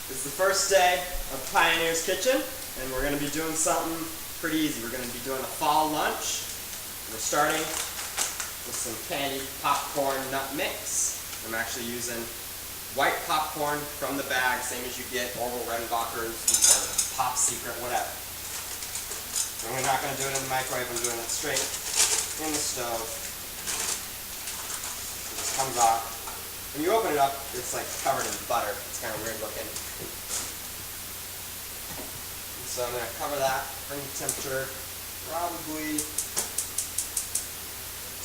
It's the first day of Pioneer's Kitchen, and we're going to be doing something pretty easy. We're going to be doing a fall lunch. We're starting with some candied popcorn nut mix. I'm actually using white popcorn from the bag, same as you get Orville Redenbacher's or Pop Secret, whatever. And we're not going to do it in the microwave, I'm doing it straight in the stove. It just comes off. When you open it up, it's like covered in butter. It's kind of weird looking. And so I'm going to cover that, bring the temperature probably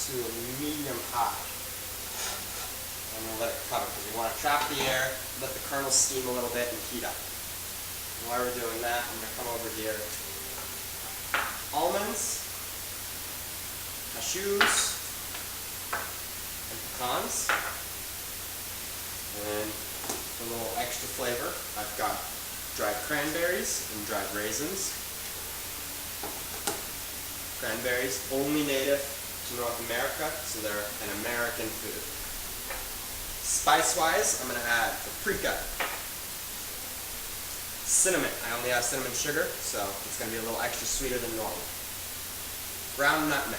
to a medium high. I'm going to let it cover because we want to trap the air, let the kernels steam a little bit and heat up. And while we're doing that, I'm going to come over here. Almonds, cashews, and pecans. And for a little extra flavor, I've got dried cranberries and dried raisins. Cranberries, only native to North America, so they're an American food. Spice-wise, I'm going to add paprika, cinnamon. I only have cinnamon sugar, so it's going to be a little extra sweeter than normal. Ground nutmeg.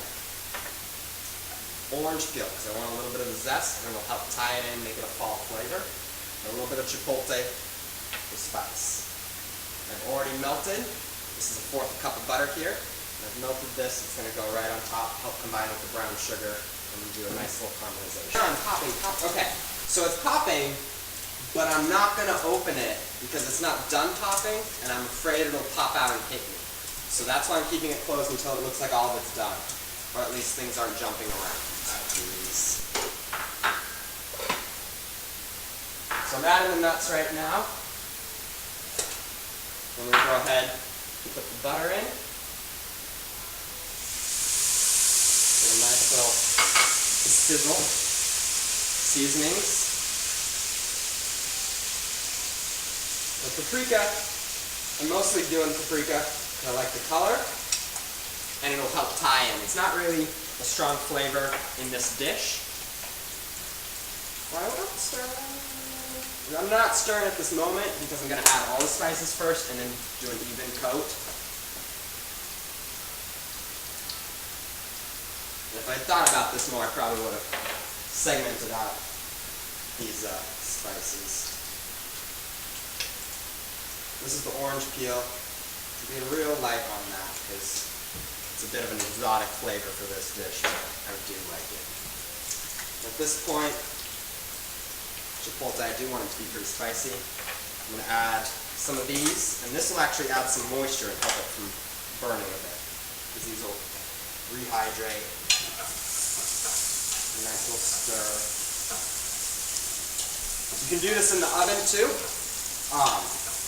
Orange peel, because I want a little bit of the zest, and it will help tie it in, make it a fall flavor. And a little bit of chipotle for spice. I've already melted. This is a 1/4 cup of butter here. I've melted this. It's going to go right on top, help combine with the brown sugar, and do a nice little caramelization. I'm popping. Okay, so it's popping, but I'm not going to open it because it's not done popping, and I'm afraid it'll pop out and hit me. So that's why I'm keeping it closed until it looks like all of it's done, or at least things aren't jumping around. So I'm adding the nuts right now. I'm going to go ahead and put the butter in. Get a nice little sizzle. Seasonings. The paprika, I'm mostly doing paprika because I like the color and it'll help tie in. It's not really a strong flavor in this dish. I'm not stirring at this moment because I'm going to add all the spices first and then do an even coat. If I thought about this more, I probably would have segmented out these spices. This is the orange peel. Be real light on that because it's a bit of an exotic flavor for this dish, but I do like it. At this point, chipotle, I do want it to be pretty spicy. I'm going to add some of these, and this will actually add some moisture and help it from burning a bit, because these will rehydrate. A nice little stir. You can do this in the oven too.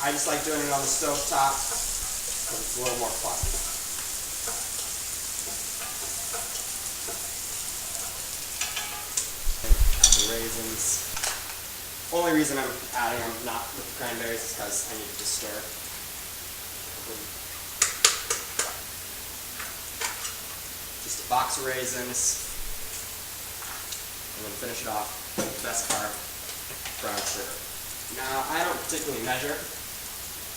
I just like doing it on the stove top because it's a little more fun. Raisins. Only reason I'm adding them not with the cranberries is because I need to stir. Just a box of raisins. And then finish it off with the best part, brown sugar. Now, I don't particularly measure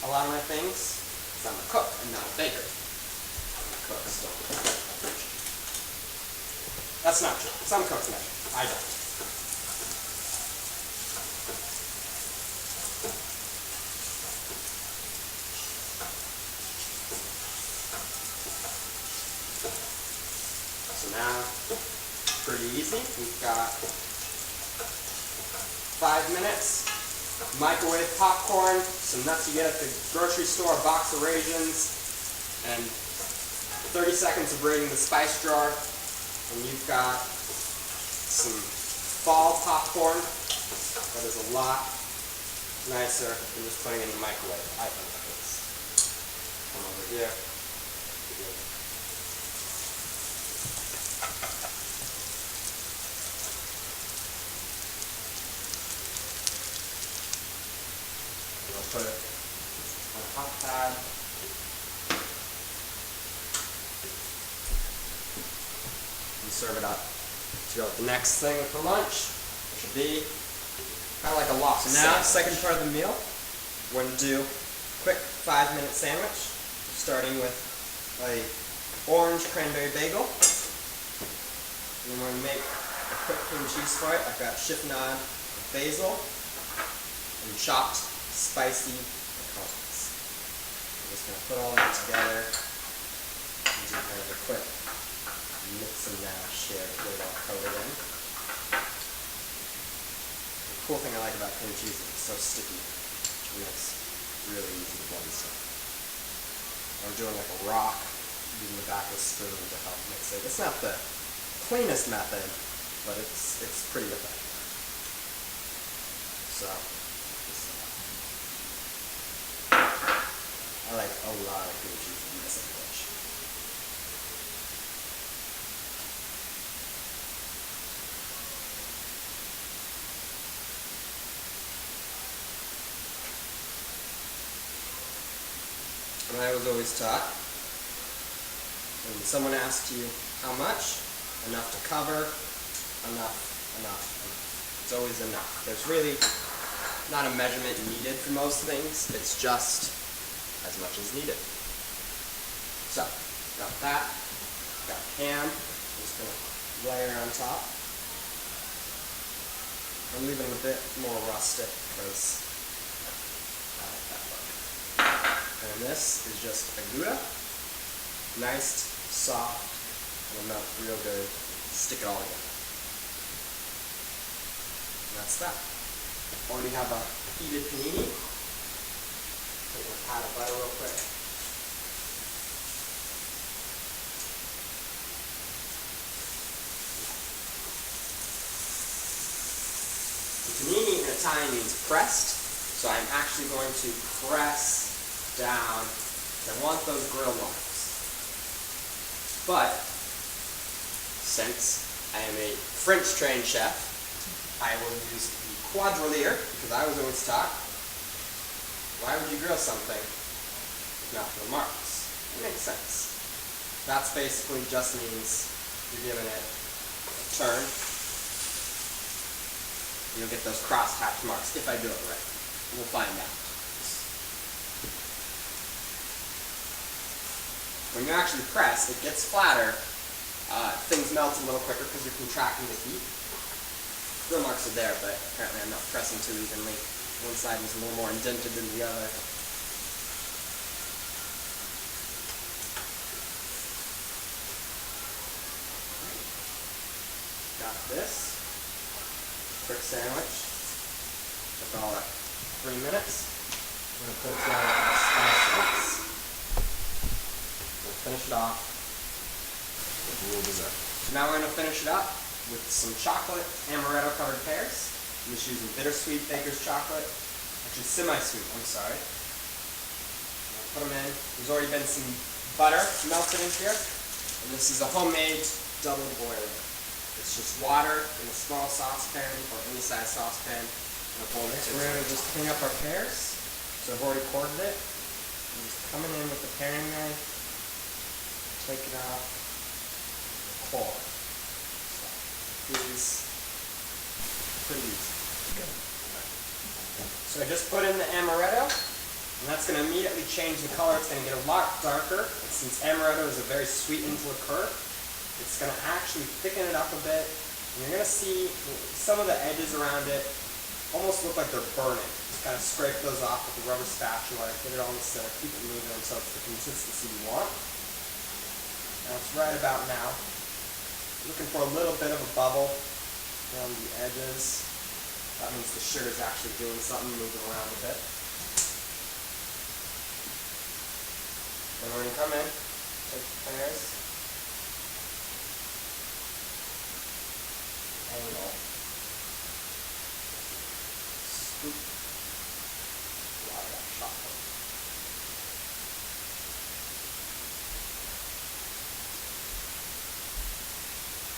a lot of my things because I'm a cook and not a baker. I'm a cook, so that's not true. Some cooks measure. I don't. So now, pretty easy. We've got 5 minutes. Microwave popcorn, some nuts you get at the grocery store, a box of raisins, and 30 seconds of raiding the spice jar. And you've got some fall popcorn that is a lot nicer than just putting it in the microwave. I think it is. Come over here. Put it on a hot pad. And serve it up. To go with the next thing for lunch, which should be kind of like a lobster. So now, second part of the meal. We're going to do a quick 5-minute sandwich, starting with a orange cranberry bagel. And we're going to make a quick cream cheese for it. I've got chiffonade, basil, and chopped spicy pecans. I'm just going to put all that together and do kind of a quick mix and mash here to get it all coated in. The cool thing I like about cream cheese is it's so sticky, which makes it really easy to blend stuff. I'm doing like a rock, using the back of a spoon to help mix it. It's not the cleanest method, but it's pretty effective. So, I like a lot of cream cheese in this sandwich. And I was always taught, when someone asked you how much, enough to cover, enough. It's always enough. There's really not a measurement needed for most things. It's just as much as needed. So, got that. Got ham. I'm just going to layer on top. I'm leaving it a bit more rustic because I like that look. And this is just a Gouda. Nice, soft, it'll melt real good. Stick it all together. And that's that. Already have a heated panini. Take a pat of butter real quick. The panini in Italian means pressed, so I'm actually going to press down. I want those grill marks. But since I am a French trained chef, I will use the quadrillere because I was always taught, why would you grill something if not for the marks? It makes sense. That's basically just means you're giving it a turn. You'll get those cross-hatch marks if I do it right. We'll find out. When you actually press, it gets flatter. Things melt a little quicker because you're contracting the heat. Grill marks are there, but apparently I'm not pressing too evenly. One side is a little more indented than the other. Got this. Quick sandwich. Took all at 3 minutes. I'm going to put it down with the spice sauce. We'll finish it off with a little dessert. So now we're going to finish it up with some chocolate amaretto covered pears. I'm just using bittersweet baker's chocolate. Actually semi-sweet, I'm sorry. I'll put them in. There's already been some butter melted in here. And this is a homemade double boiler. It's just water in a small saucepan or any size saucepan and a bowl of it. We're going to just clean up our pears. So I've already quartered it. I'm just coming in with the paring knife, take it off the core. So it's pretty easy. Good. So I just put in the amaretto, and that's going to immediately change the color. It's going to get a lot darker. And since amaretto is a very sweetened liqueur, it's going to actually thicken it up a bit. And you're going to see some of the edges around it almost look like they're burning. Just kind of scrape those off with the rubber spatula, get it all in the center, keep it moving until it's the consistency you want. Now it's right about now. Looking for a little bit of a bubble around the edges. That means the sugar is actually doing something, moving around a bit. And we're going to come in, take the pears, angle, scoop a lot of that chocolate.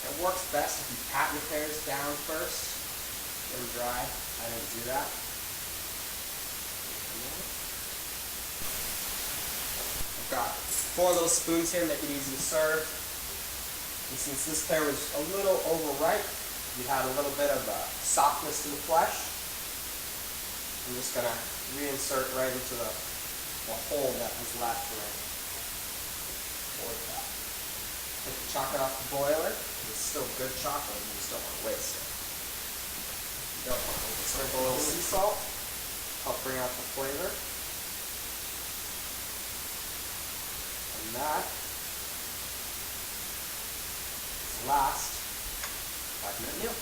It works best if you pat your pears down first, let them dry. I didn't do that. I've got 4 little spoons here, make it easy to serve. And since this pear was a little overripe, you had a little bit of softness to the flesh. I'm just going to reinsert right into the hole that was left when I poured that. Take the chocolate off the boiler. It's still good chocolate, you just don't want to waste it. You don't want to sprinkle a little sea salt, help bring out the flavor. And that is the last 5-minute meal.